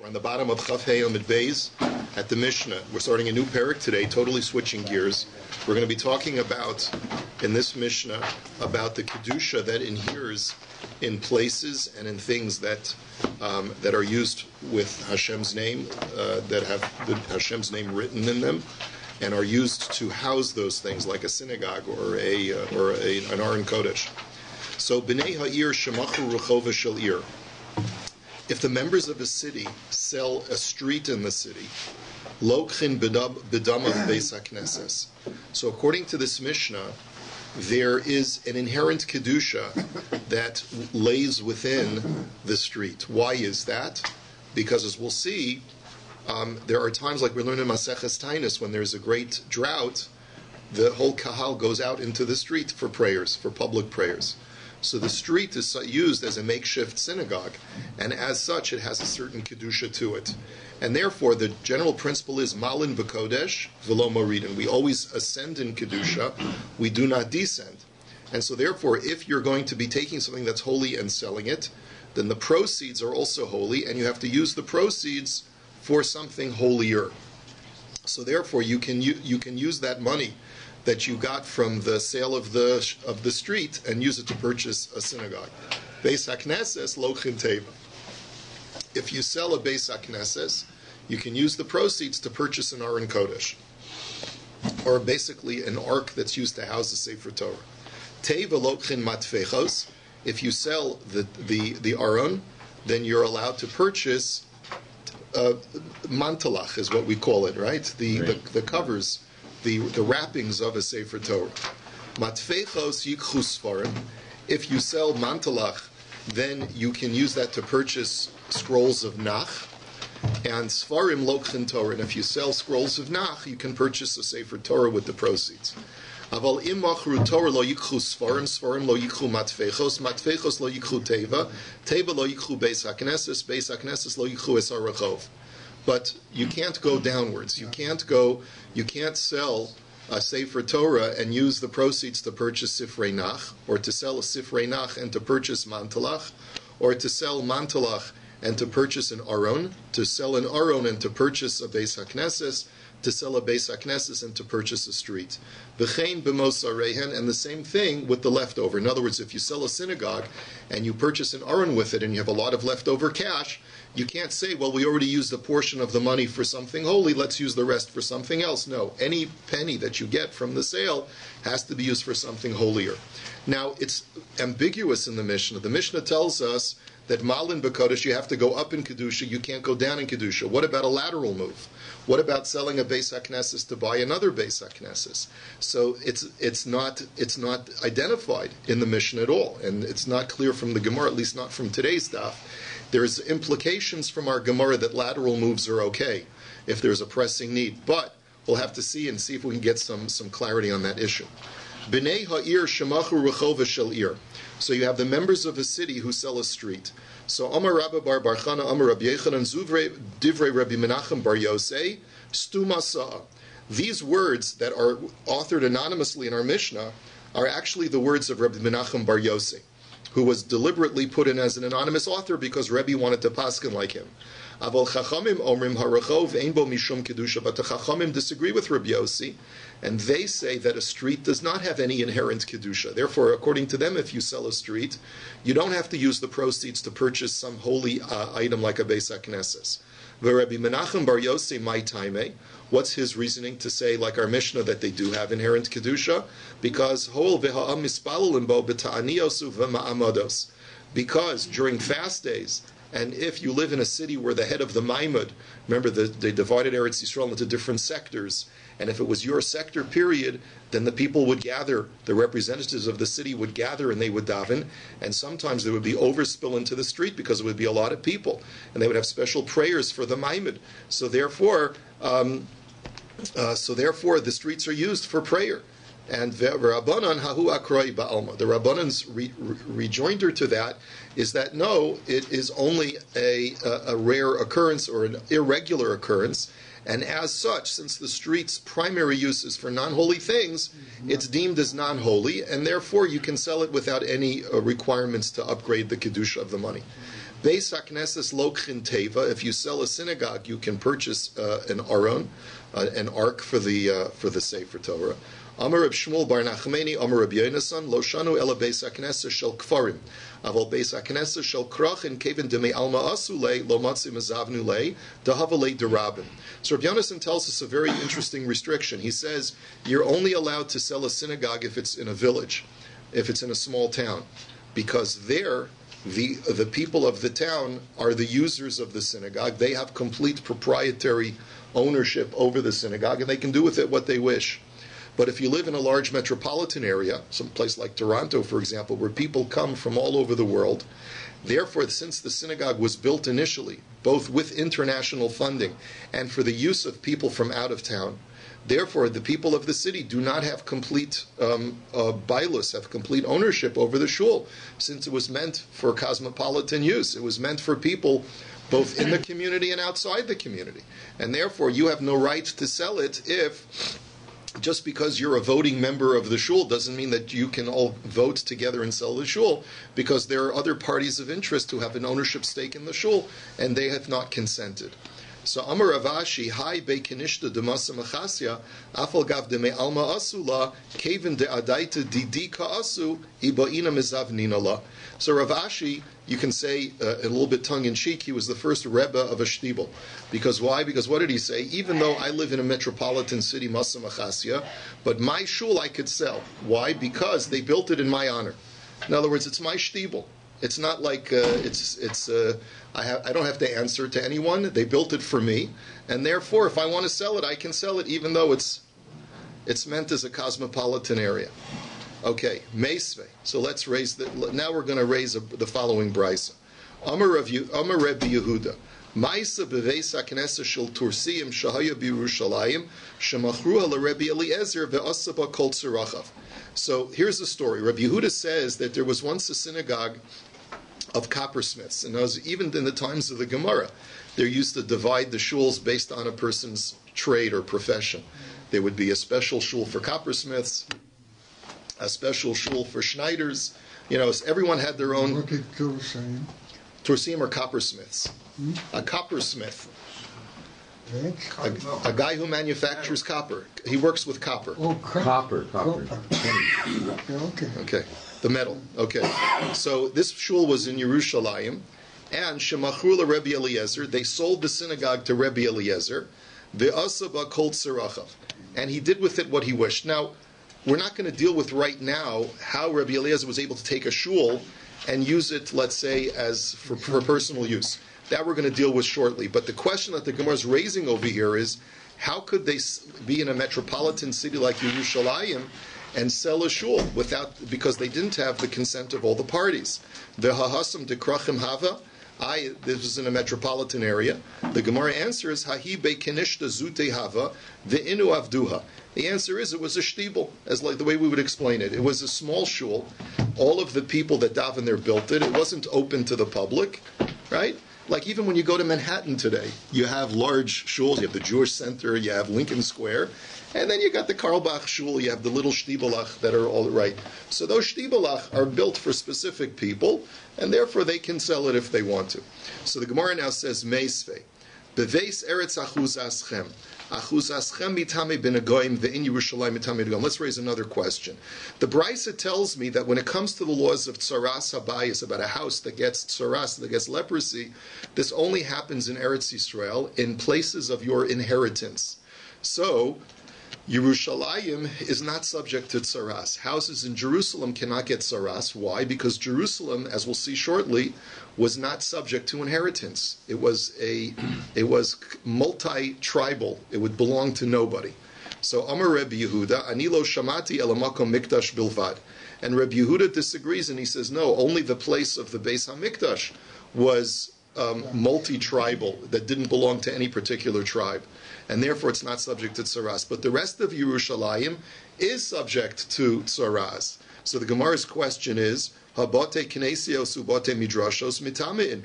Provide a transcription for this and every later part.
We're on the bottom of Chaf Hey Amid Beis at the Mishnah. We're starting a new parak today, totally switching gears. We're going to be talking about, in this Mishnah, about the Kedusha that inheres in places and in things that are used with Hashem's name, that have Hashem's name written in them, and are used to house those things, like a synagogue or an Aron Kodesh. So, B'nei Ha'ir Shemachu Rechova Shel Ir. If the members of a city sell a street in the city, Lokchin B'damav Beis HaKnesses. So according to this Mishnah, there is an inherent Kedusha that lays within the street. Why is that? Because as we'll see, there are times like we learn in Maseches Tainus, when there's a great drought, the whole kahal goes out into the street for prayers, for public prayers. So the street is used as a makeshift synagogue, and as such it has a certain kedusha to it. And therefore the general principle is malin v'kodesh v'lo moridin. We always ascend in kedusha, we do not descend. And so therefore, if you're going to be taking something that's holy and selling it, then the proceeds are also holy, and you have to use the proceeds for something holier. So therefore you can use that money that you got from the sale of the street and use it to purchase a synagogue. Beis HaKnesses Lochin Teva. If you sell a Beis HaKnesses, you can use the proceeds to purchase an Aron Kodesh, or basically an ark that's used to house the Sefer Torah. Teva Lochin Matfechos. If you sell the Aron, then you're allowed to purchase mantelach, is what we call it, right? The covers, the wrappings of a Sefer Torah. Matfechos yikchu sfarim. If you sell mantelach, then you can use that to purchase scrolls of nach. And sfarim lokchin Torah. And if you sell scrolls of nach, you can purchase a Sefer Torah with the proceeds. Aval im machru Torah lo yikchu sfarim lo yikchu matfechos lo yikchu teva lo yikchu beis haknesses lo yikchu esar rechov. But you can't go downwards. You can't sell a Sefer Torah and use the proceeds to purchase Sifrei Nach, or to sell a Sifrei Nach and to purchase Mantelach, or to sell Mantelach and to purchase an Aron, to sell an Aron and to purchase a Beis HaKnesses, to sell a Beis HaKnesses and to purchase a street. V'chein b'mosarehen, and the same thing with the leftover. In other words, if you sell a synagogue and you purchase an Aron with it and you have a lot of leftover cash, you can't say, well, we already used a portion of the money for something holy, let's use the rest for something else. No, any penny that you get from the sale has to be used for something holier. Now, it's ambiguous in the Mishnah. The Mishnah tells us that malin b'kodesh, you have to go up in Kedusha, you can't go down in Kedusha. What about a lateral move? What about selling a Beis HaKnesses to buy another Beis HaKnesses? So it's not identified in the Mishnah at all, and it's not clear from the Gemara, at least not from today's DAF. There's implications from our Gemara that lateral moves are okay if there's a pressing need, but we'll have to see if we can get some clarity on that issue. B'nei ha'ir shemachu rechova shel ir. So you have the members of a city who sell a street. So Amar Rabbi bar Chana, Amar Rabbi Yechanan, Zuvrei Divrei Rabbi Menachem bar Yosei, Stuma Sa'a. These words that are authored anonymously in our Mishnah are actually the words of Rabbi Menachem bar Yosei, who was deliberately put in as an anonymous author because Rabbi wanted to paskin like him. Aval Chachamim omrim harachov ein bo mishum kedusha, but the Chachamim disagree with Rabbi Yossi, and they say that a street does not have any inherent kedusha. Therefore, according to them, if you sell a street, you don't have to use the proceeds to purchase some holy item like a Beis HaKnesses. Rabbi Menachem bar Yossi my time. What's his reasoning to say, like our Mishnah, that they do have inherent kedusha? Because hol v'ha'am mispalalim bo b'ta'aniyosu v'ma'amados. Because during fast days, and if you live in a city where the head of the Maimud, remember they divided Eretz Yisrael into different sectors, and if it was your sector period, then the people would gather, the representatives of the city would gather and they would daven, and sometimes there would be overspill into the street because it would be a lot of people, and they would have special prayers for the Maimud. So therefore the streets are used for prayer. And Rabbanan hahu akroi ba'alma. The Rabbanan's rejoinder to that is that no, it is only a rare occurrence or an irregular occurrence, and as such, since the street's primary use is for non-holy things, it's deemed as non-holy, and therefore you can sell it without any requirements to upgrade the kedusha of the money. Beis HaKnesses lo k'chin teva. If you sell a synagogue, you can purchase an aron, an ark for the Sefer Torah. Amar Reb Shmuel bar Nachmeni, Amar Reb Yonasan, lo shanu ela Beis HaKnesses shel kfarim. Aval Beis HaKnesses shel krachin kevin demei alma asule lo matzi mezavnu le dahavale derabim. So Reb Yonasan tells us a very interesting restriction. He says you're only allowed to sell a synagogue if it's in a village, if it's in a small town, because there the people of the town are the users of the synagogue. They have complete proprietary ownership over the synagogue, and they can do with it what they wish. But if you live in a large metropolitan area, some place like Toronto, for example, where people come from all over the world, therefore, since the synagogue was built initially, both with international funding and for the use of people from out of town, therefore, the people of the city do not have complete bailus, have complete ownership over the shul, since it was meant for cosmopolitan use. It was meant for people both in the community and outside the community. And therefore, you have no right to sell it if, just because you're a voting member of the shul doesn't mean that you can all vote together and sell the shul, because there are other parties of interest who have an ownership stake in the shul, and they have not consented. So Amar Ravashi, Hai Bekinishta Demasa Machasya, Afal Gav Deme Alma Asula, Kevin de Adaita Didi Kaasu, Ibaina Mizavninala. So Ravashi, you can say a little bit tongue-in-cheek, he was the first Rebbe of a shtibel. Because why? Because what did he say? Even though I live in a metropolitan city, Masa Machasya, but my shul I could sell. Why? Because they built it in my honor. In other words, it's my shtibel. It's not like I don't have to answer to anyone. They built it for me, and therefore, if I want to sell it, I can sell it, even though it's meant as a cosmopolitan area. Okay, Meisve. So let's raise now we're going to raise the following brisa. Amar Rebbe Yehuda. Ma'isa beveis haknesa shel Tursiim shahaya b'Yerushalayim shemachruha leRebbe Eliezer ve'asaba kol tzirachav. So here's the story. Rabbi Yehuda says that there was once a synagogue of coppersmiths, and even in the times of the Gemara, they used to divide the shuls based on a person's trade or profession. There would be a special shul for coppersmiths, a special shul for schneiders. Everyone had their own. What did Tursiim? Tursiim are coppersmiths. A coppersmith. A guy who manufactures copper. He works with copper. Oh, Copper. Okay. The metal. Okay. So this shul was in Yerushalayim, and Shemachru Rebbe Eliezer, they sold the synagogue to Rebbe Eliezer, ve'asaba kol tzirachav, and he did with it what he wished. Now, we're not going to deal with right now how Rebbe Eliezer was able to take a shul and use it, let's say, as for personal use. That we're going to deal with shortly. But the question that the Gemara is raising over here is, how could they be in a metropolitan city like Yerushalayim and sell a shul because they didn't have the consent of all the parties? The hahasam de krachim hava. This was in a metropolitan area. The Gemara answers, Hahi bekinishta zute hava ve'inu avduha. The answer is, it was a shtibel, as like the way we would explain it. It was a small shul. All of the people that daven there built it. It wasn't open to the public, right? Like even when you go to Manhattan today, you have large shuls. You have the Jewish Center, you have Lincoln Square, and then you got the Karlbach shul, you have the little shtibelach that are all right. So those shtibelach are built for specific people, and therefore they can sell it if they want to. So the Gemara now says, Meisve, beveis eretz achuz aschem. Let's raise another question. The Brisa tells me that when it comes to the laws of tsaras habayis, about a house that gets tsaras, that gets leprosy, this only happens in Eretz Yisrael, in places of your inheritance. So, Yerushalayim is not subject to tsaras. Houses in Jerusalem cannot get tsaras. Why? Because Jerusalem, as we'll see shortly, was not subject to inheritance. It was multi-tribal. It would belong to nobody. So Amar Rebbe Yehuda, Anilo Shamati Elamakom Mikdash Bilvad. And Rebbe Yehuda disagrees, and he says, no, only the place of the Beis HaMikdash was multi-tribal, that didn't belong to any particular tribe. And therefore it's not subject to tsaras. But the rest of Yerushalayim is subject to tsaras. So the Gemara's question is, Habate kinesios ubate midrashos mitamein.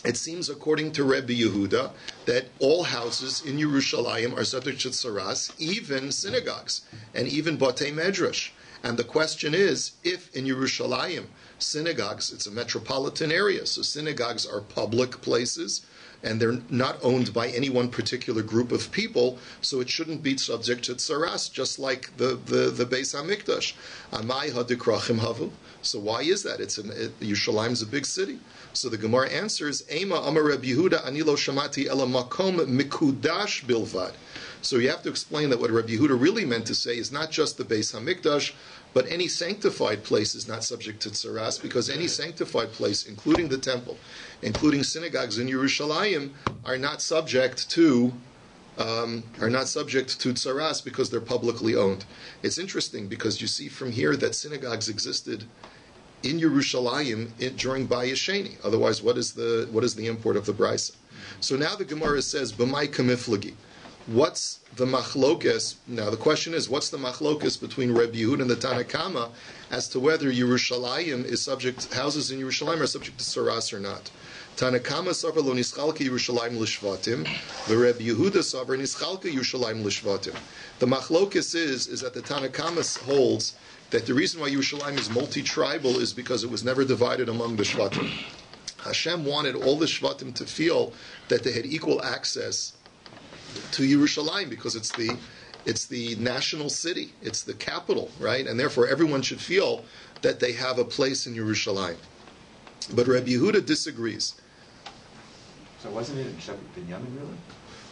It seems, according to Rebbe Yehuda, that all houses in Yerushalayim are subject to tsaras, even synagogues, and even batei medrash. And the question is, if in Yerushalayim, synagogues, it's a metropolitan area, so synagogues are public places, and they're not owned by any one particular group of people, so it shouldn't be subject to tsaras, just like the Beis HaMikdash. Amai hadikrachim havu. So why is that? Yerushalayim is a big city. So the Gemara answers, Ema Amar Rabbi Yehuda ani lo shamati ela makom mikudash bilvad. So you have to explain that what Rabbi Yehuda really meant to say is not just the Beis HaMikdash, but any sanctified place is not subject to tsaras, because any sanctified place, including the temple, including synagogues in Yerushalayim, are not subject to tsaras because they're publicly owned. It's interesting because you see from here that synagogues existed in Yerushalayim during Bayit Sheni. Otherwise, what is the import of the brisa? So now the Gemara says, "B'may kamiflagi." What's the machlokes? Now the question is, what's the machlokes between Rabbi Yehuda and the Tanakama as to whether Yerushalayim is subject, houses in Yerushalayim are subject to tsaras or not? Tanakama savar lo nischalka Yerushalayim l'shvatim, the Rabbi Yehuda savar nischalka Yerushalayim l'shvatim. The machlokes is that the Tanakama holds that the reason why Yerushalayim is multi-tribal is because it was never divided among the shvatim. Hashem wanted all the shvatim to feel that they had equal access to Yerushalayim because it's the national city, it's the capital, right? And therefore everyone should feel that they have a place in Yerushalayim. But Rabbi Yehuda disagrees. So wasn't it in Shevet Binyamin really?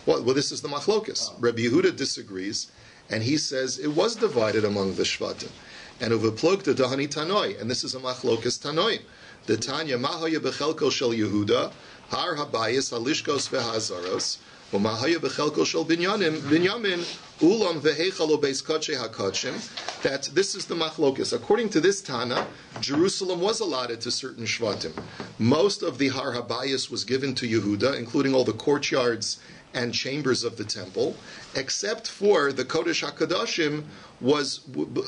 Well, this is the machlokas. Rabbi Yehuda disagrees, and he says it was divided among the shvatim. And uveplog the dahani tanoi, and this is a machlokas tanoi. The Tanya mahaya bechelko shel Yehuda har habayis halishkos vehazaros. That this is the machlokas. According to this Tana, Jerusalem was allotted to certain shvatim. Most of the Har Habayis was given to Yehuda, including all the courtyards and chambers of the temple, except for the Kodesh HaKadoshim was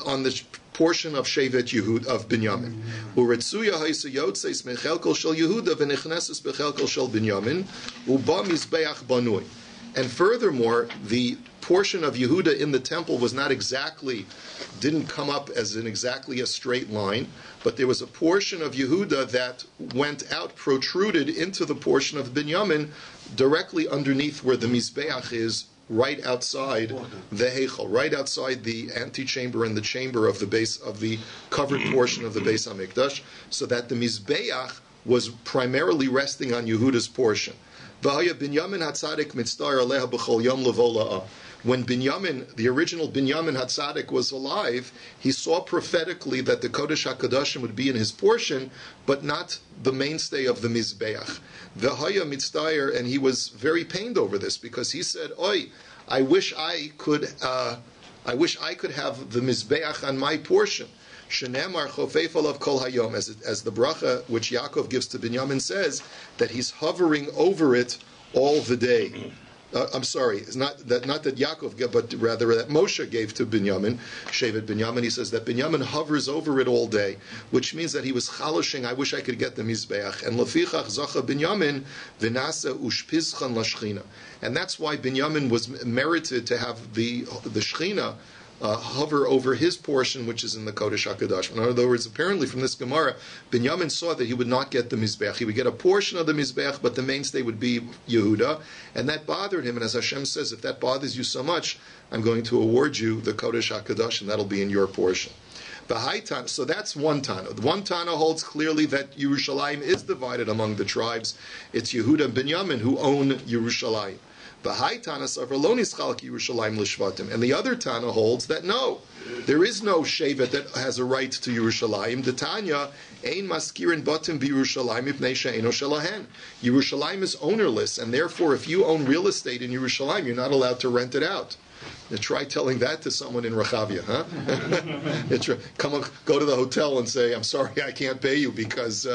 on the portion of Shevet Yehud of Binyamin. Uretsuya ha'isa yotzeis mechelkol shel Yehuda v'nechneses bechelkol shel Binyamin uba mizbeach banui. And furthermore, the portion of Yehuda in the temple didn't come up as exactly a straight line, but there was a portion of Yehuda that went out, protruded into the portion of Binyamin, directly underneath where the Mizbeach is, right outside the Heichal, right outside the antechamber and the chamber of the base of the covered portion of the Beis HaMikdash, so that the Mizbeach was primarily resting on Yehuda's portion. When Binyamin, the original Binyamin Hatzadik, was alive, he saw prophetically that the Kodesh HaKadoshim would be in his portion, but not the mainstay of the Mizbeach. V'haya mitzdayer, and he was very pained over this because he said, "Oi, I wish I could have the Mizbeach on my portion." Shenemar chofeifal of kol hayom, as the bracha which Yaakov gives to Binyamin says that he's hovering over it all the day. I'm sorry, it's not that Yaakov gave, but rather that Moshe gave to Binyamin, Shevet Binyamin. He says that Binyamin hovers over it all day, which means that he was chalashing, I wish I could get the Mizbeach. And lefichach zacha Binyamin v'nasa ushpizchan lashchina. And that's why Binyamin was merited to have the Shechina hover over his portion, which is in the Kodesh HaKadosh. In other words, apparently from this Gemara, Binyamin saw that he would not get the Mizbeach. He would get a portion of the Mizbeach, but the mainstay would be Yehuda, and that bothered him. And as Hashem says, if that bothers you so much, I'm going to award you the Kodesh HaKadosh, and that'll be in your portion. So that's one Tana. One Tana holds clearly that Yerushalayim is divided among the tribes. It's Yehuda and Binyamin who own Yerushalayim. And the other Tana holds that no, there is no Shevet that has a right to Yerushalayim. The Tanya, Ein maskirin batim b'Yerushalayim ipnei she'eino shelahen. Yerushalayim is ownerless, and therefore if you own real estate in Yerushalayim, you're not allowed to rent it out. Now try telling that to someone in Rechavia, huh? Go to the hotel and say, "I'm sorry, I can't pay you because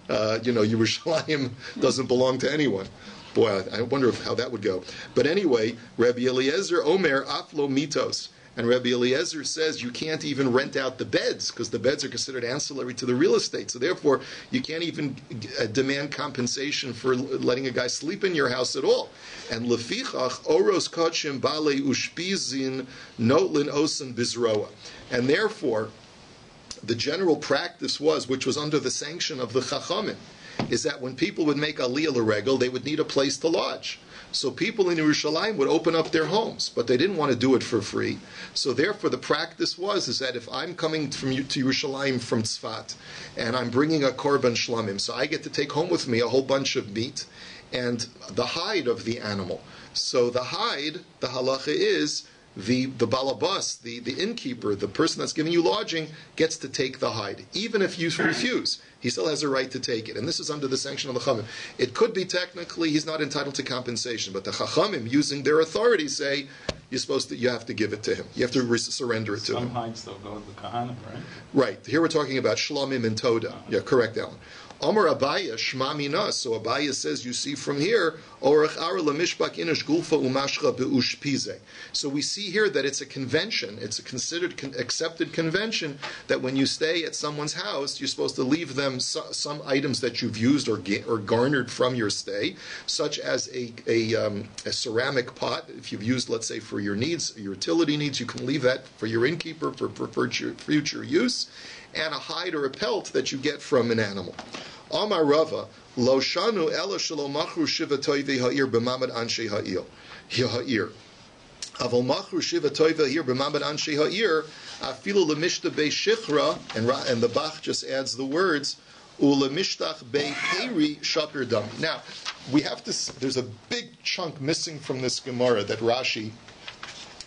Yerushalayim doesn't belong to anyone." Boy, I wonder how that would go. But anyway, Rabbi Eliezer Omer Aflo Mitos. And Rabbi Eliezer says you can't even rent out the beds because the beds are considered ancillary to the real estate. So therefore, you can't even demand compensation for letting a guy sleep in your house at all. And lefichach oros kachim bale ushpizin notlin osen bizroa. And therefore, the general practice was, which was under the sanction of the Chachamim, is that when people would make Aliyah L'Regel, they would need a place to lodge. So people in Yerushalayim would open up their homes, but they didn't want to do it for free. So therefore the practice is that if I'm coming to Yerushalayim from Tzfat, and I'm bringing a Korban Shlamim, so I get to take home with me a whole bunch of meat, and the hide of the animal. So the hide, the halacha is, the balabas, the innkeeper, the person that's giving you lodging, gets to take the hide. Even if you refuse, he still has a right to take it. And this is under the sanction of the Chachamim. It could be technically he's not entitled to compensation, but the Chachamim, using their authority, say you have to give it to him. You have to surrender it to him. Some hides still go to the Kahanim, right? Right. Here we're talking about Shlamim and Toda. Yeah, correct, Alan. Amar Abaya, Shma Mina. So Abaya says, you see from here, Orach Ara Lamishbak Inish Gulfa Umashcha Beush Pize. So we see here that it's a convention, it's a considered accepted convention that when you stay at someone's house, you're supposed to leave them some items that you've used or garnered from your stay, such as a ceramic pot. If you've used, let's say, for your needs, your utility needs, you can leave that for your innkeeper for future use, and a hide or a pelt that you get from an animal. Amar Rava, Lo Shanu Ela Shelo Machru Shiva Toivi Ha'ir B'Mamad Anshe Ha'ir. Aval Machru Shiva Toivi Ha'ir B'Mamad Anshe Ha'ir Afilu Lemishta Bei Shichra, and the Bach just adds the words Ulemishtach Bei Peri Shakir Dami. Now, we have to. There's a big chunk missing from this Gemara that Rashi,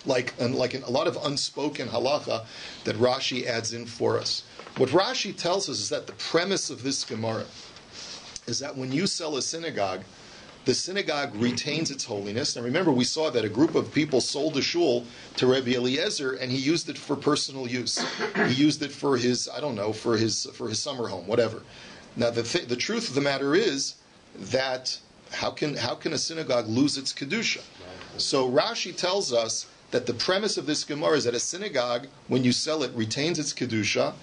like a lot of unspoken halacha that Rashi adds in for us. What Rashi tells us is that the premise of this Gemara is that when you sell a synagogue, the synagogue retains its holiness. And remember, we saw that a group of people sold a shul to Rabbi Eliezer, and he used it for personal use. He used it for his, for his summer home, whatever. Now, the truth of the matter is that how can a synagogue lose its kedusha? So Rashi tells us that the premise of this Gemara is that a synagogue, when you sell it, retains its kedusha,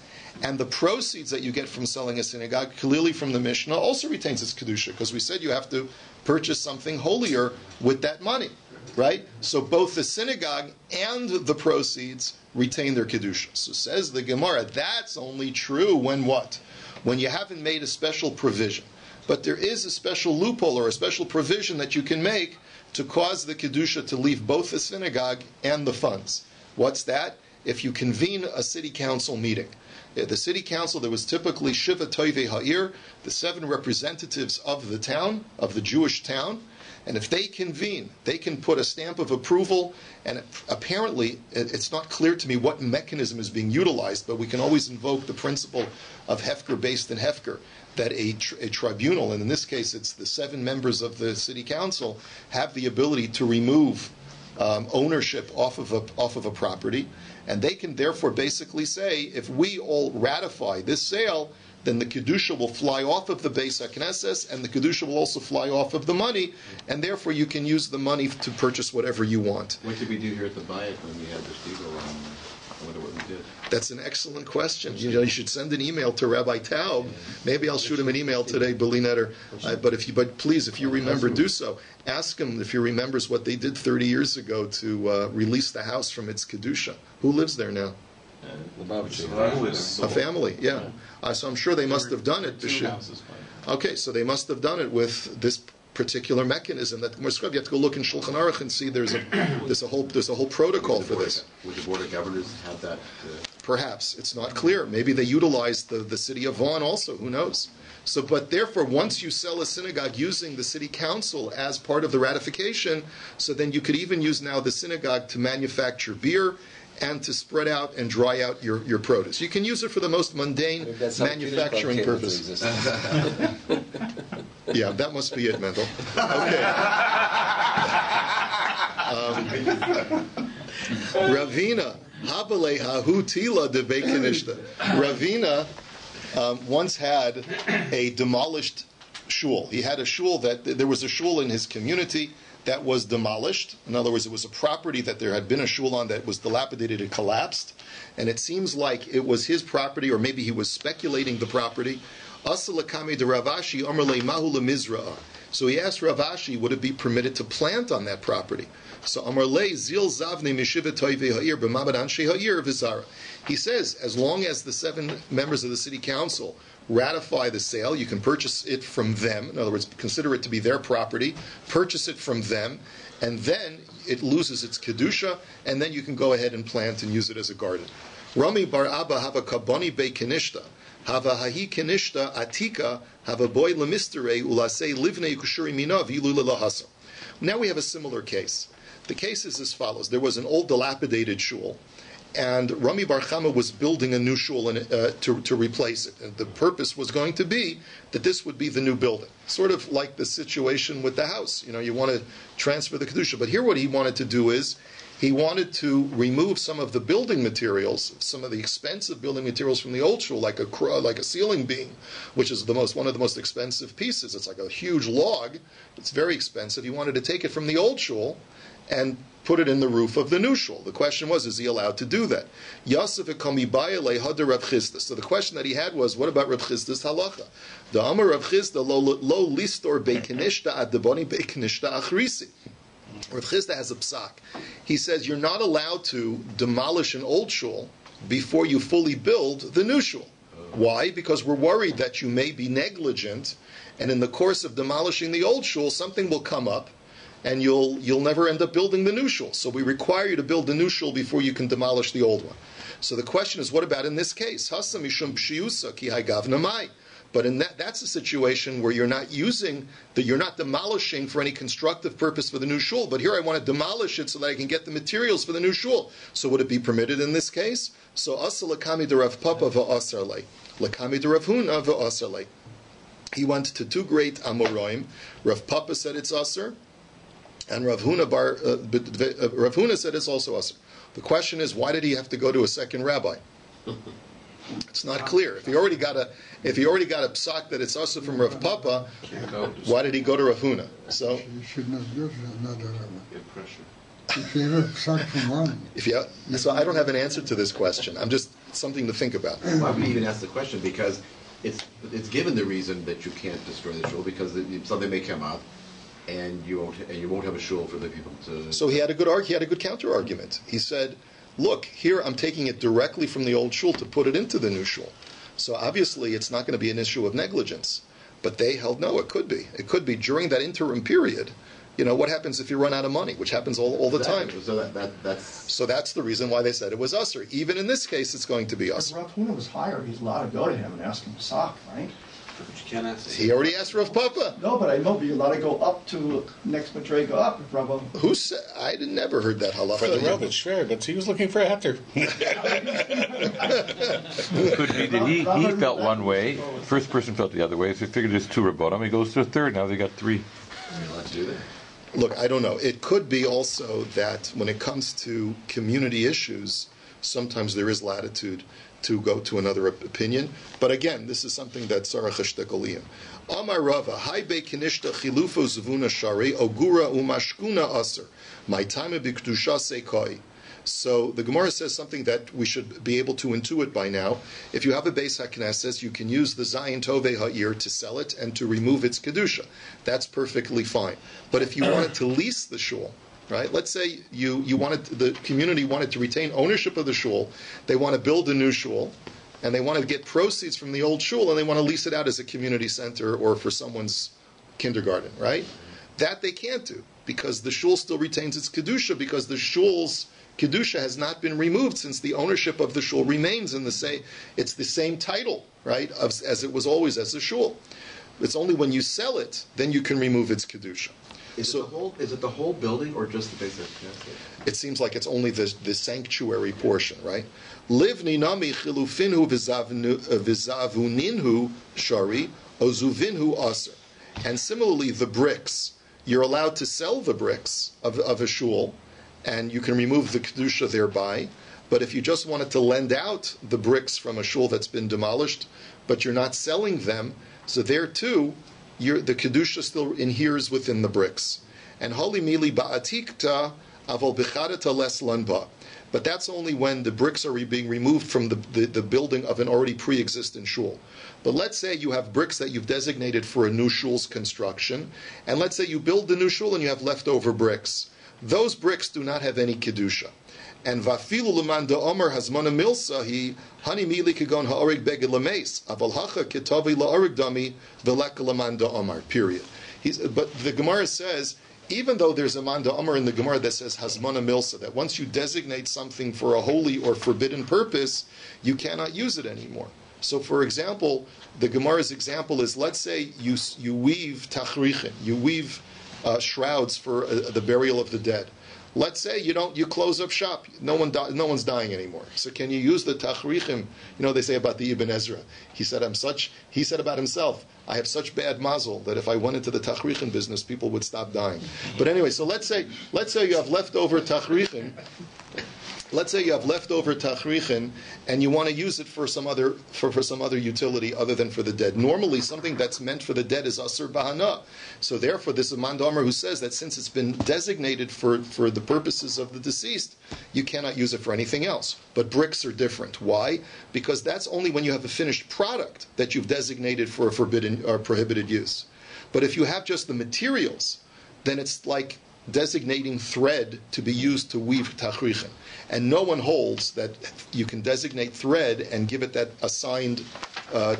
and the proceeds that you get from selling a synagogue, clearly from the Mishnah, also retains its kedusha, because we said you have to purchase something holier with that money, right? So both the synagogue and the proceeds retain their kedusha. So says the Gemara, that's only true when what? When you haven't made a special provision. But there is a special loophole or a special provision that you can make to cause the kedusha to leave both the synagogue and the funds. What's that? If you convene a city council meeting. The city council, there was typically Shiva Toivei Ha'ir, the 7 representatives of the town, of the Jewish town, and if they convene, they can put a stamp of approval, and apparently, it's not clear to me what mechanism is being utilized, but we can always invoke the principle of Hefker based in Hefker, that a tribunal, and in this case it's the 7 members of the city council, have the ability to remove ownership off of a property, and they can therefore basically say, if we all ratify this sale, then the kedusha will fly off of the Beis HaKnesses, and the kedusha will also fly off of the money, and therefore you can use the money to purchase whatever you want. What did we do here at the BAYT when we had the Shraga? I wonder what we did. That's an excellent question. You should send an email to Rabbi Taub. Maybe I'll shoot him an email today, Berlinetter. But please, if you remember, do so. Ask him if he remembers what they did 30 years ago to release the house from its kedusha. Who lives there now? A family, yeah. So I'm sure they must have done it. Okay, so they must have done it with this particular mechanism that you have to go look in Shulchan Aruch and see there's a whole protocol for this. Would the Board of Governors have that? Perhaps it's not clear. Maybe they utilized the city of Vaughan also. Who knows? So, but therefore, once you sell a synagogue using the city council as part of the ratification, so then you could even use now the synagogue to manufacture beer and to spread out and dry out your produce. You can use it for the most mundane manufacturing purpose. Yeah, that must be it, Mendel. Okay. Ravina, Habaleha Hutila de Bekinishta. Ravina once had a demolished shul. He had a shul there was a shul in his community that was demolished. In other words, it was a property that there had been a shul on that was dilapidated, it collapsed. And it seems like it was his property, or maybe he was speculating the property. Asalakami de Ravashi Omerle Mahu Mizra'a. So he asked Rav Ashi, would it be permitted to plant on that property? So Amar Lei Zil Zavne Mishiva Toive Ha'ir B'Mabad Anshe Ha'ir V'Zara. He says, as long as the 7 members of the city council ratify the sale, you can purchase it from them. In other words, consider it to be their property, purchase it from them, and then it loses its kedusha, and then you can go ahead and plant and use it as a garden. Rami bar Abba hava kaboni be kenishta, hava hahi kenishta atika, hava boy lemistere ulasei livnei kushuri mina vilu lelahasa. Now we have a similar case. The case is as follows. There was an old dilapidated shul, and Rami Bar Chama was building a new shul to replace it. And the purpose was going to be that this would be the new building. Sort of like the situation with the house. You want to transfer the Kedusha. But here what he wanted to do is, he wanted to remove some of the building materials, some of the expensive building materials from the old shul, like a ceiling beam, which is one of the most expensive pieces. It's like a huge log. It's very expensive. He wanted to take it from the old shul and put it in the roof of the new shul. The question was, is he allowed to do that? Yosef ekomibaya lehada Rav Chisda. So the question that he had was, what about Rav Chisda's halacha? The Amar Rav Chisda lo listor bekenishta adaboni bekenishta achrisi. Rav Chisda has a psak. He says you're not allowed to demolish an old shul before you fully build the new shul. Why? Because we're worried that you may be negligent, and in the course of demolishing the old shul, something will come up, and you'll never end up building the new shul. So we require you to build the new shul before you can demolish the old one. So the question is, what about in this case? Hasam mishum pshiusa ki hagavna mai. But in that's a situation where you're not demolishing for any constructive purpose for the new shul. But here I want to demolish it so that I can get the materials for the new shul. So would it be permitted in this case? So asa lakami de Rav Papa va'asar lei, lakami de Rav Huna va'asar lei. He went to 2 great Amoraim. Rav Papa said it's asar, and Rav Huna said it's also asar. The question is, why did he have to go to a second rabbi? It's not clear. If he already got a psak that it's also from Rav Papa, why did he go to Rav Huna? So you should not go to another rabbi. Get pressure. If you have a psak from one. So I don't have an answer to this question. I'm just something to think about. Why would you even ask the question? Because it's given the reason that you can't destroy the shul because something may come up, and you won't have a shul for the people to. So he had a good counter argument. He said, look, here I'm taking it directly from the old shul to put it into the new shul. So obviously it's not going to be an issue of negligence. But they held no, it could be. It could be during that interim period. What happens if you run out of money, which happens all the time. So that's the reason why they said it was usher. Even in this case, it's going to be usher. If Rav Huna was hired, he's allowed to go to him and ask him to sock, right? But you can't ask. He already asked Rav Papa. No, but I know, but you're allowed to go up to next Madrega up if Rav. Who said? I never heard that halacha. For the Rabbi, sure, but he was looking for a heter. Could be that he felt one way, first person felt the other way, so he figured there's 2 rabbanim, he goes to a third, now they got 3. Let's do that. Look, I don't know. It could be also that when it comes to community issues, sometimes there is latitude to go to another opinion. But again, this is something that Sarach Hashtakoliyim. Amar Rava, Hai Be Kinishta Chilufu Zvuna Shari, Ogura Umashkuna Aser, My time Bikdusha Sekoi. So the Gemara says something that we should be able to intuit by now. If you have a Beis HaKnesses, you can use the Zayin Tovei Ha'ir to sell it and to remove its Kedusha. That's perfectly fine. But if you wanted to lease the shul, right? Let's say the community wanted to retain ownership of the shul, they want to build a new shul, and they want to get proceeds from the old shul, and they want to lease it out as a community center or for someone's kindergarten, right? That they can't do, because the shul still retains its Kedusha, because the shul's Kedusha has not been removed since the ownership of the shul remains in it's the same title, right, as it was always as the shul. It's only when you sell it, then you can remove its Kedusha. Is it the whole building or just the basic? It seems like it's only the sanctuary portion, right? Livni nami chilufinhu vizavuninhu shari ozuvinhu aser. And similarly, the bricks, you're allowed to sell the bricks of a shul, and you can remove the kedusha thereby. But if you just wanted to lend out the bricks from a shul that's been demolished, but you're not selling them, so there too, the kedusha still inheres within the bricks. And holy mili ba'atikta Aval b'chadata les lanba. But that's only when the bricks are being removed from the building of an already pre-existing shul. But let's say you have bricks that you've designated for a new shul's construction, and let's say you build the new shul and you have leftover bricks. Those bricks do not have any kedusha. And vafilu leman da'omer hazmana milsa hani mili kagon ha'orig beged lameis aval hacha ketavi la'orig dami v'lek leman da'omer. Period. But the Gemara says, even though there's a man da'omer in the Gemara that says hazmana milsa, that once you designate something for a holy or forbidden purpose, you cannot use it anymore. So, for example, the Gemara's example is, let's say you weave tachrichin, you weave shrouds for the burial of the dead. Let's say you close up shop. No one's dying anymore. So can you use the tachrichim? They say about the Ibn Ezra. He said about himself, I have such bad mazel that if I went into the tachrichim business, people would stop dying. But anyway, so let's say you have leftover tachrichim. Let's say you have leftover tachrichin and you want to use it for some other utility other than for the dead. Normally, something that's meant for the dead is asur bahana. So therefore, this is man da'omer who says that since it's been designated for the purposes of the deceased, you cannot use it for anything else. But bricks are different. Why? Because that's only when you have a finished product that you've designated for a forbidden or prohibited use. But if you have just the materials, then it's like designating thread to be used to weave tachrichin. And no one holds that you can designate thread and give it that assigned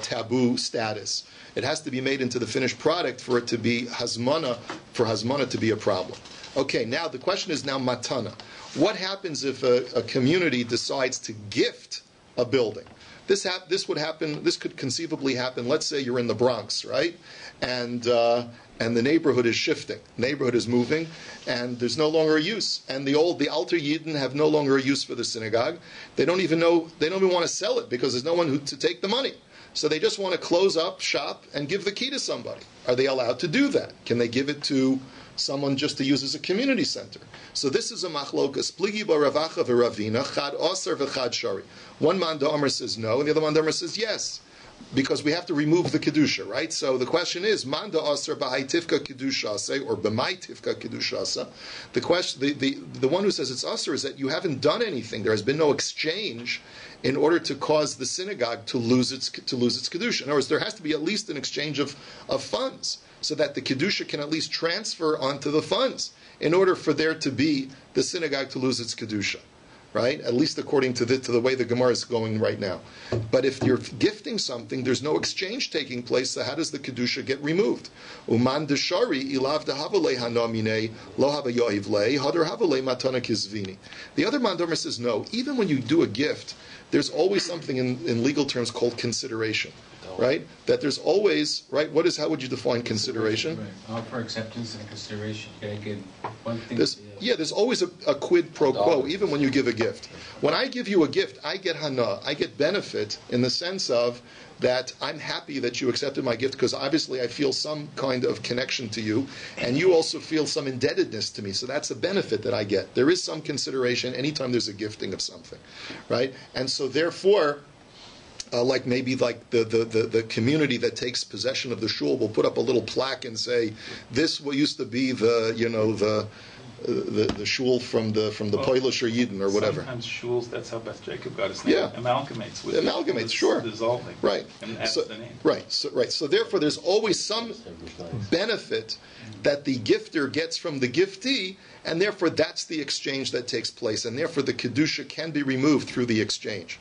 taboo status. It has to be made into the finished product for it to be hazmana, for hazmana to be a problem. Okay, now the question is now matana. What happens if a community decides to gift a building? This would happen. This could conceivably happen. Let's say you're in the Bronx, right? And the neighborhood is shifting. Neighborhood is moving, and there's no longer a use. And the alter Yidden have no longer a use for the synagogue. They don't even want to sell it because there's no one to take the money. So they just want to close up shop and give the key to somebody. Are they allowed to do that? Can they give it to someone just to use as a community center? So this is a machlokas. Pligi baravacha v'ravina chad osar v'chad shari. One man da'omer says no, and the other man da'omer says yes, because we have to remove the kedusha, right? So the question is, man da'osar b'haitivka kedushasa or b'maitivka kedushasa. The question, the one who says it's osar is that you haven't done anything. There has been no exchange in order to cause the synagogue to lose its kedusha. In other words, there has to be at least an exchange of funds, so that the kedusha can at least transfer onto the funds in order for there to be the synagogue to lose its kedusha, right? At least according to the way the Gemara is going right now. But if you're gifting something, there's no exchange taking place, so how does the kedusha get removed? Uman deshari ilav dehavale hanomine lo hava yoivle hadar havale matana kizvini. The other mandomer says no. Even when you do a gift, there's always something in legal terms called consideration, right? That there's always, right? How would you define consideration? Right. For acceptance and consideration, you gotta give one thing. There's always a quid pro quo, even when you give a gift. When I give you a gift, I get hana, I get benefit in the sense of that I'm happy that you accepted my gift because obviously I feel some kind of connection to you, and you also feel some indebtedness to me. So that's a benefit that I get. There is some consideration anytime there's a gifting of something, right? And so therefore, like the community that takes possession of the shul will put up a little plaque and say, "This what used to be the shul from the Polish or Yidden or whatever." Sometimes shuls, that's how Beth Jacob got his name. Yeah. Amalgamates, sure. Dissolving. Right. And adds So, the name. right. So therefore, there's always some benefit that the gifter gets from the giftee, and therefore that's the exchange that takes place, and therefore the kedusha can be removed through the exchange.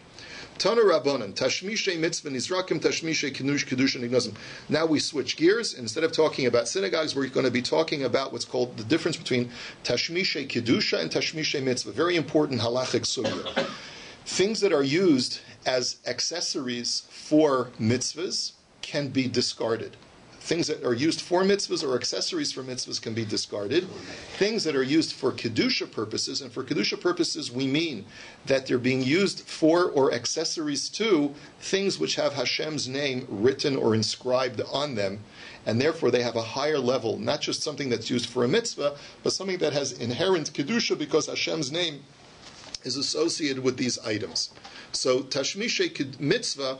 Tana Rabbanan, Tashmishe mitzvah nizrakim, Tashmishe kedusha nignozim. Now we switch gears. Instead of talking about synagogues, we're going to be talking about what's called the difference between Tashmishe kedusha and Tashmishe mitzvah. Very important halachic sugya. Things that are used as accessories for mitzvahs can be discarded. Things that are used for mitzvahs or accessories for mitzvahs can be discarded. Things that are used for kedusha purposes, and for kedusha purposes we mean that they're being used for or accessories to things which have Hashem's name written or inscribed on them, and therefore they have a higher level, not just something that's used for a mitzvah, but something that has inherent kedusha because Hashem's name is associated with these items. So tashmishe mitzvah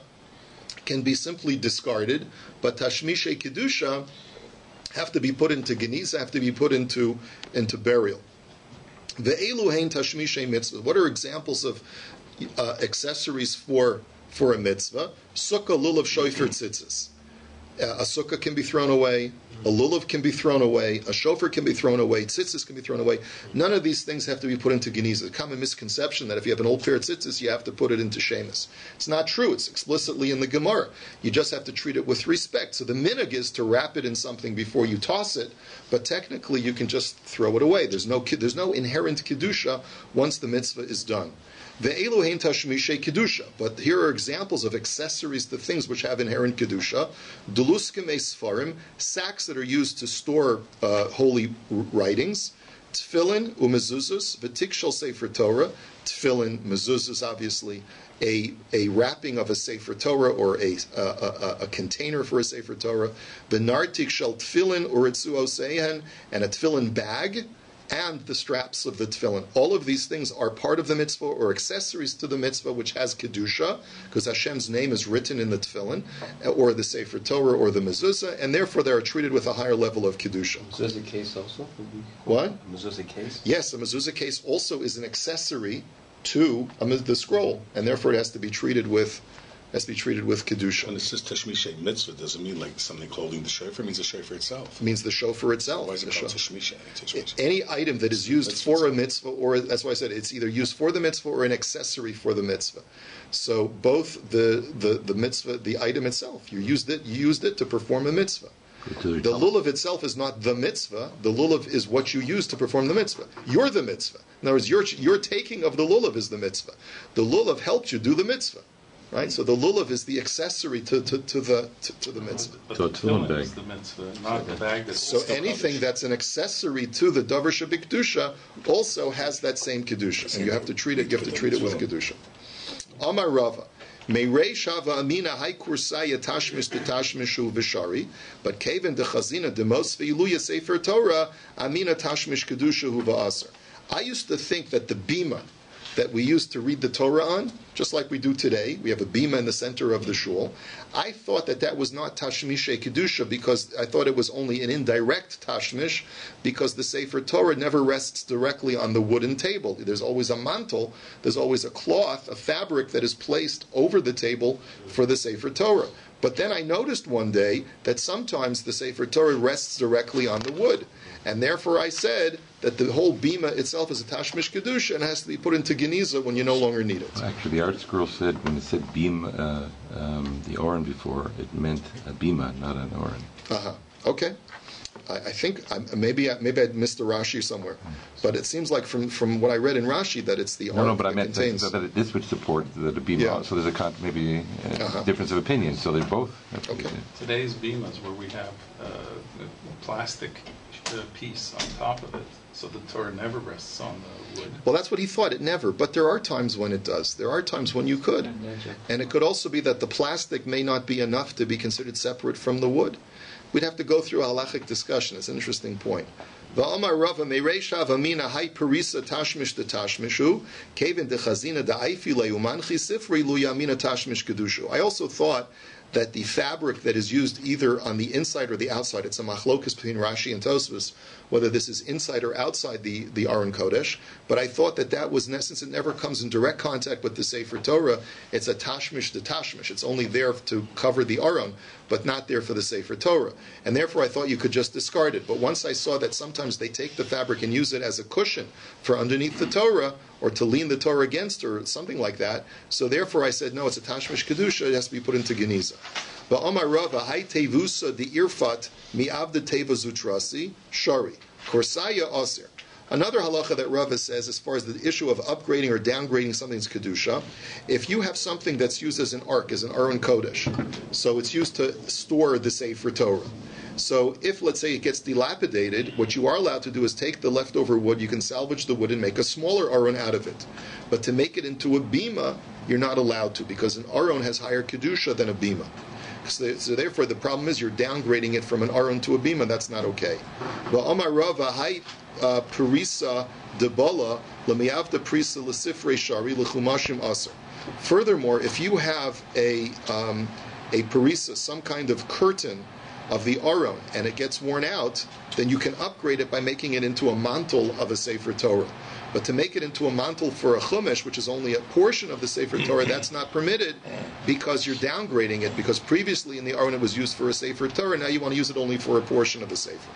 can be simply discarded, but tashmishe kedusha have to be put into geniza, have to be put into burial. Ve'elu hein tashmishay mitzvah. What are examples of accessories for a mitzvah? Sukkah, lulav, shofar, tzitzis. A sukkah can be thrown away, a lulav can be thrown away, a shofar can be thrown away, tzitzis can be thrown away. None of these things have to be put into geniza. The common misconception that if you have an old pair of tzitzis, you have to put it into shemus. It's not true. It's explicitly in the Gemara. You just have to treat it with respect. So the minhag is to wrap it in something before you toss it, but technically you can just throw it away. There's no inherent kedusha once the mitzvah is done. Ve'elu hein tashmishay kedusha. But here are examples of accessories to things which have inherent kedusha. Deluskim sfarim, sacks that are used to store holy writings. Tefillin u'mezuzos, v'tikshel sefer Torah. Tefillin, mezuzos, obviously. A wrapping of a sefer Torah or a container for a sefer Torah. V'nar tikshel tefillin u'ritzuosehen, and a tefillin bag, and the straps of the tefillin. All of these things are part of the mitzvah or accessories to the mitzvah, which has kedusha, because Hashem's name is written in the tefillin, or the sefer Torah, or the mezuzah, and therefore they are treated with a higher level of kedusha. Mezuzah case also? What? Mezuzah case? Yes, a mezuzah case also is an accessory to the scroll, and therefore it has to be treated with kedusha. When it says tashmishay mitzvah, doesn't mean like something holding the shofar. It means the shofar itself. It means the shofar itself. Why is it called tashmishay? Any item that is used for a mitzvah, or that's why I said it's either used for the mitzvah or an accessory for the mitzvah. So both the mitzvah, the item itself, you used it to perform a mitzvah. The lulav itself is not the mitzvah. The lulav is what you use to perform the mitzvah. You're the mitzvah. In other words, your taking of the lulav is the mitzvah. The lulav helped you do the mitzvah. Right, so the lulav is the accessory to the mitzvah. So a tefillin bag is the mitzvah, not the bag. So anything that's an accessory to the davar shebikdusha also has that same kedusha, and you have to treat it. You have to treat it with kedusha. Amar Rava, meirei shava amina hay kursaya tashmish detashmishu v'shari, but kaven dechazina demos v'iluya sefer Torah amina tashmish kedusha hu va'aser. I used to think that the bima that we used to read the Torah on, just like we do today. We have a bima in the center of the shul. I thought that was not tashmishay kedusha because I thought it was only an indirect tashmish because the Sefer Torah never rests directly on the wooden table. There's always a mantle, there's always a cloth, a fabric that is placed over the table for the Sefer Torah. But then I noticed one day that sometimes the Sefer Torah rests directly on the wood. And therefore I said that the whole bima itself is a tashmish kedusha and has to be put into geniza when you no longer need it. Actually, the art scroll said when it said beam, the oren before, it meant a bima, not an oren. Okay. I think maybe I missed the Rashi somewhere, but it seems like from what I read in Rashi that it's the oren. No, but I meant that this would support the bima. Yeah. So there's maybe a difference of opinion. So they both. Okay. Today's bimas where we have a plastic piece on top of it, so the Torah never rests on the wood. Well, that's what he thought. It never. But there are times when it does. There are times when you could. And it could also be that the plastic may not be enough to be considered separate from the wood. We'd have to go through a halachic discussion. It's an interesting point. Va'amar Rava mereisha v'amina hay parisa tashmish detashmishu kevin dechazina da'ayfi leumanchi sifri lu yamina tashmish kedushu. I also thought that the fabric that is used either on the inside or the outside, it's a machlokus between Rashi and Tosfos, whether this is inside or outside the Aron Kodesh, but I thought that was, in essence, it never comes in direct contact with the Sefer Torah. It's a tashmish to tashmish. It's only there to cover the Aron, but not there for the Sefer Torah. And therefore I thought you could just discard it. But once I saw that sometimes they take the fabric and use it as a cushion for underneath the Torah, or to lean the Torah against, or something like that, so therefore I said, no, it's a tashmish kedusha, it has to be put into geniza. But Omar Rava, hay tevusa di irfat mi'avda teva zutrasi, shari, korsaya osir. Another halacha that Rava says, as far as the issue of upgrading or downgrading something's kedusha, if you have something that's used as an ark, as an Aron Kodesh, so it's used to store the Sefer Torah. So if, let's say, it gets dilapidated, what you are allowed to do is take the leftover wood, you can salvage the wood and make a smaller Aron out of it. But to make it into a bima, you're not allowed to, because an Aron has higher kedusha than a bima. So therefore, the problem is you're downgrading it from an Aron to a bima. That's not okay. Va'amar Rava hay parisa debala l'miavda prisa l'sifrei shari l'chumashim aser. Furthermore, if you have a parisa, some kind of curtain of the Aron and it gets worn out, then you can upgrade it by making it into a mantle of a Sefer Torah. But to make it into a mantle for a chumash, which is only a portion of the Sefer Torah, that's not permitted because you're downgrading it. Because previously in the Aron it was used for a Sefer Torah, now you want to use it only for a portion of the Sefer.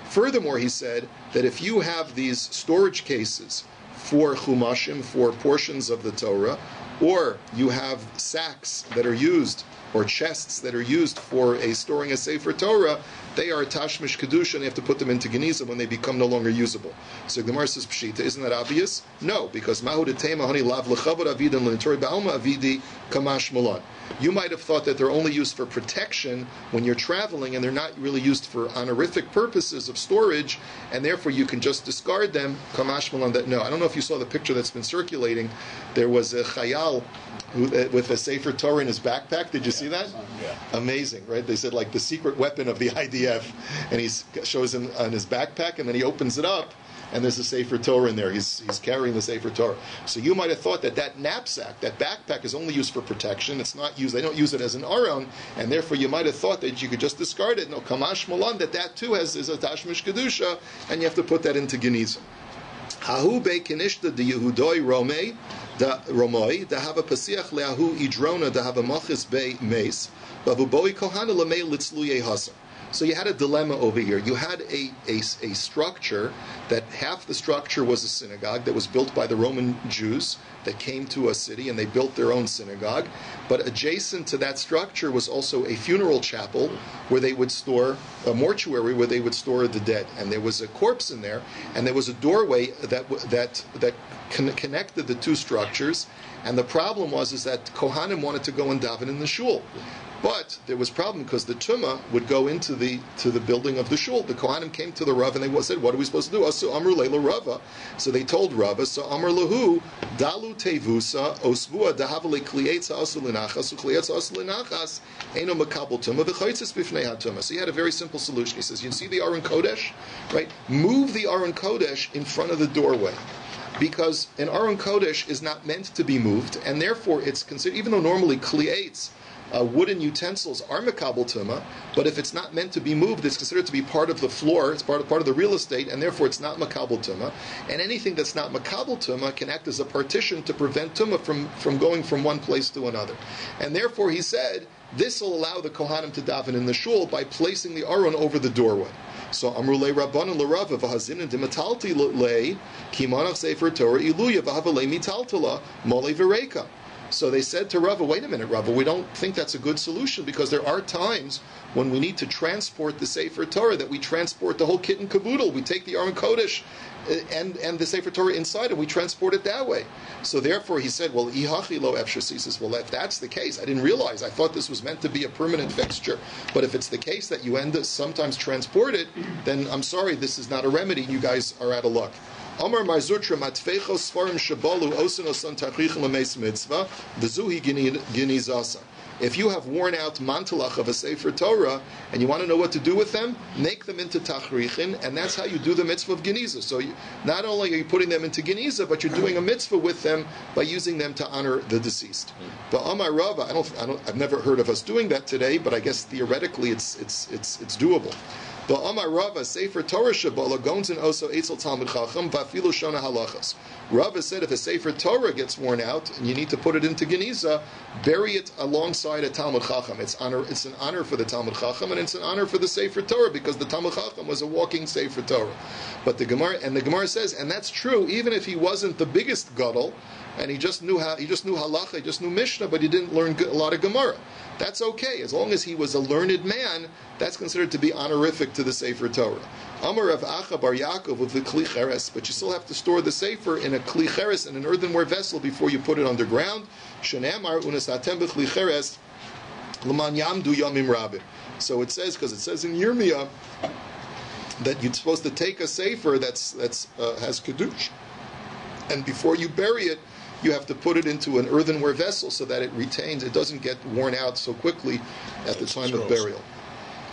Furthermore, he said that if you have these storage cases for chumashim, for portions of the Torah, or you have sacks that are used, or chests that are used for storing a Sefer Torah, they are tashmish kedusha, and you have to put them into geniza when they become no longer usable. So the Gemara says, Pshita, isn't that obvious? No, because mahu detema hani lav lechavod avidan l'nitori ba'alma avidi kamash malon. You might have thought that they're only used for protection when you're traveling, and they're not really used for honorific purposes of storage, and therefore you can just discard them. Kamash malon. That no, I don't know if you saw the picture that's been circulating. There was a chayal with a Sefer Torah in his backpack. Did you see that? Yeah. Amazing, right? They said like the secret weapon of the IDF, and he shows him on his backpack, and then he opens it up, and there's a Sefer Torah in there. He's carrying the Sefer Torah. So you might have thought that knapsack, that backpack, is only used for protection. It's not used. They don't use it as an aron, and therefore you might have thought that you could just discard it. No, kamash malan, that too is a tashmish kedusha, and you have to put that into geniza. Hahu be kinishta de Yehudoi Romei. Da Romoi, da have a pasiach leahu idrona, da have a machis be meis, bavuboi kohana lemei litzluye hasa. So you had a dilemma over here. You had a structure that half the structure was a synagogue that was built by the Roman Jews that came to a city and they built their own synagogue. But adjacent to that structure was also a funeral chapel where they would store, a mortuary where they would store the dead. And there was a corpse in there, and there was a doorway that connected the two structures. And the problem was that Kohanim wanted to go and daven in the shul. But there was a problem because the tumah would go into the building of the shul. The Kohanim came to the Rav and they said, "What are we supposed to do?" Asu amru leila Rava. So they told Rava, "So amr lahu dalu tevusa osvua dahavale klietza asu linachas uklietza asu linachas eno makabel tumah v'chaitzis b'fnei hatumah." So he had a very simple solution. He says, "You see the Aron Kodesh, right? Move the Aron Kodesh in front of the doorway." Because an Aron Kodesh is not meant to be moved, and therefore it's considered, even though normally klietz, wooden utensils are makabel tumah, but if it's not meant to be moved, it's considered to be part of the floor, it's part of the real estate, and therefore it's not makabel tumah. And anything that's not makabel tumah can act as a partition to prevent tumah from going from one place to another. And therefore he said, this will allow the Kohanim to daven in the shul by placing the Aron over the doorway. So Amrulei Rabbanon l'Rava v'hazinin d'metalti lei kimanach sefer Torah iluya v'havalei mitaltala mole v'reika. So they said to Rava, wait a minute, Rava, we don't think that's a good solution because there are times when we need to transport the Sefer Torah, that we transport the whole kit and caboodle. We take the Aron Kodesh and the Sefer Torah inside and we transport it that way. So therefore he said, well, ihachi lo efshas. He says, well, if that's the case, I didn't realize. I thought this was meant to be a permanent fixture. But if it's the case that you end up sometimes transport it, then I'm sorry, this is not a remedy. You guys are out of luck. Amar Marzutra matfecho svarim shabalu osin osan tachich lemeis mitzvah v'zuhi ginizasa. If you have worn out mantelach of a Sefer Torah and you want to know what to do with them, make them into tachrichin, and that's how you do the mitzvah of geniza. So not only are you putting them into geniza, but you're doing a mitzvah with them by using them to honor the deceased. But Amar Rava, I've never heard of us doing that today, but I guess theoretically it's doable. But Amar Rava Sefer Torah Shabala Gonzin Oso Eitzel Talmud Chacham Vafilu Shona Halachas. Rava said if a Sefer Torah gets worn out and you need to put it into geniza, bury it alongside a Talmud Chacham. It's an honor for the Talmud Chacham, and it's an honor for the Sefer Torah because the Talmud Chacham was a walking Sefer Torah. But the Gemara says, and that's true even if he wasn't the biggest gadol, and he just knew halacha, he just knew Mishnah, but he didn't learn a lot of Gemara. That's okay, as long as he was a learned man. That's considered to be honorific to the Sefer Torah. Amar Rav Acha bar Yaakov with the kli cheres, but you still have to store the Sefer in a kli cheres, in an earthenware vessel, before you put it underground. Shenamar unesatem b'kli cheres l'man yamdu yamim rabim. So it says, because it says in Yirmiyah that you're supposed to take a Sefer that's has Kedush, and before you bury it, you have to put it into an earthenware vessel so that it doesn't get worn out so quickly at the time of burial.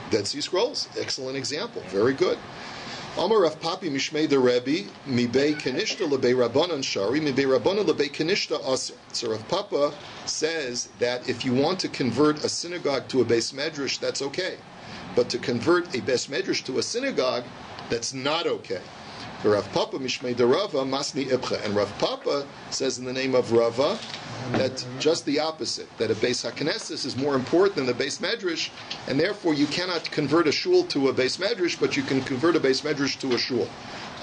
Dead Sea Scrolls, excellent example, very good. Amar Rav Papi Mishmei de Rabbi Mibei Kenishta lebei Rabbanan Shari Mibei Rabbanan lebei Kenishta Aser. So Rav Papa says that if you want to convert a synagogue to a beis medrash, that's okay, but to convert a beis medrash to a synagogue, that's not okay. Rav Papa Mishmei de Rava Masni Ibcha, and Rav Papa says in the name of Rava that just the opposite, that a beis haknesses is more important than the beis medrash, and therefore you cannot convert a shul to a beis medrash, but you can convert a beis medrash to a shul.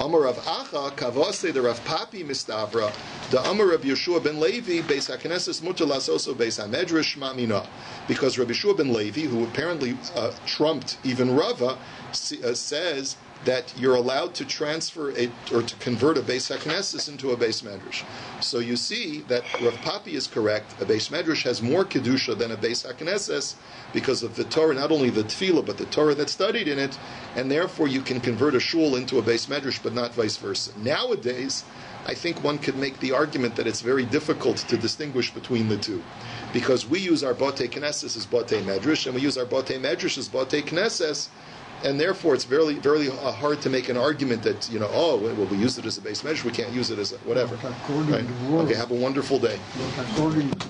Amar Rav Acha Kavase the Rav Papi Mistavra the Amar Rabbi Yeshua ben Levi beis haknesses mutar lasoso beis hamedrash mamina, because Rabbi Yeshua ben Levi, who apparently trumped even Rava, says that you're allowed to transfer or to convert a beis haknesses into a beis medrash. So you see that Rav Papi is correct. A beis medrash has more kedusha than a beis haknesses because of the Torah, not only the tefillah, but the Torah that's studied in it, and therefore you can convert a shul into a beis medrash, but not vice versa. Nowadays, I think one could make the argument that it's very difficult to distinguish between the two, because we use our batei knesses as batei medrash, and we use our batei medrash as batei knesses. And therefore, it's very, very hard to make an argument that, we use it as a base measure, we can't use it as a whatever. Right? Okay, have a wonderful day. According to